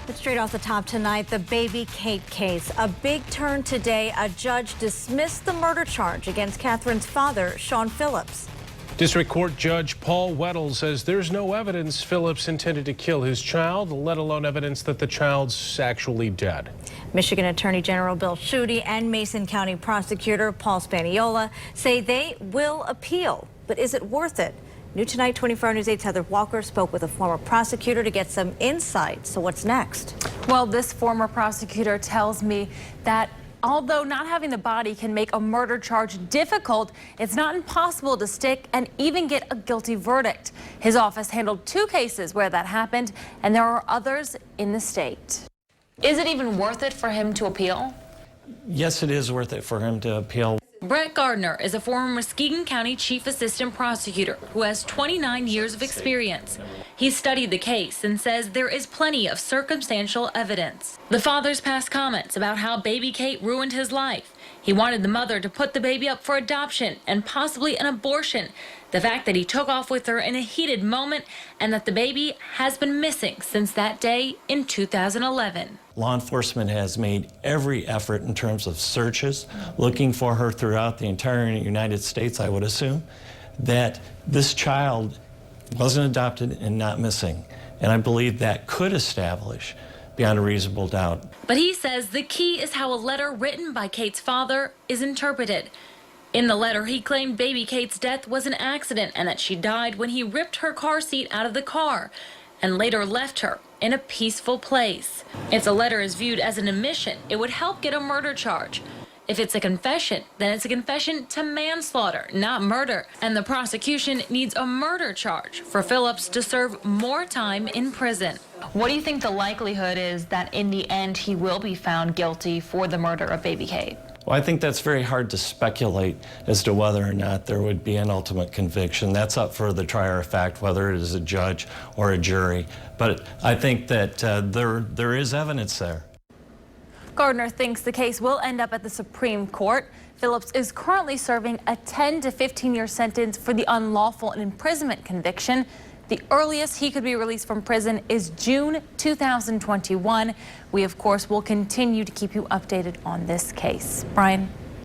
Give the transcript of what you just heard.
But straight off the top tonight, the baby Kate case. A big turn today. A judge dismissed the murder charge against Catherine's father, Sean Phillips. District Court Judge Paul Weddle says there's no evidence Phillips intended to kill his child, let alone evidence that the child's actually dead. Michigan Attorney General Bill Schuette and Mason County Prosecutor Paul Spaniola say they will appeal. But is it worth it? New tonight, 24 News 8's Heather Walker spoke with a former prosecutor to get some insight. So what's next? Well, this former prosecutor tells me that although not having the body can make a murder charge difficult, it's not impossible to stick and even get a guilty verdict. His office handled 2 cases where that happened, and there are others in the state. Is it even worth it for him to appeal? Yes, it is worth it for him to appeal. Brett Gardner is a former Muskegon County Chief Assistant Prosecutor who has 29 years of experience. He studied the case and says there is plenty of circumstantial evidence. The father's past comments about how baby Kate ruined his life. He wanted the mother to put the baby up for adoption and possibly an abortion. The fact that he took off with her in a heated moment and that the baby has been missing since that day in 2011. Law enforcement has made every effort in terms of searches, looking for her throughout the entire United States, I would assume, that this child wasn't adopted and not missing. And I believe that could establish beyond a reasonable doubt. But he says the key is how a letter written by Kate's father is interpreted. In the letter, he claimed baby Kate's death was an accident and that she died when he ripped her car seat out of the car and later left her in a peaceful place. If the letter is viewed as an admission, it would help get a murder charge. If it's a confession, then it's a confession to manslaughter, not murder. And the prosecution needs a murder charge for Phillips to serve more time in prison. What do you think the likelihood is that in the end he will be found guilty for the murder of baby Kate? Well, I think that's very hard to speculate as to whether or not there would be an ultimate conviction. That's up for the trier of fact, whether it is a judge or a jury. But I think that there is evidence there. Gardner thinks the case will end up at the Supreme Court. Phillips is currently serving a 10 to 15-year sentence for the unlawful imprisonment conviction. The earliest he could be released from prison is June 2021. We, of course, will continue to keep you updated on this case. Brian?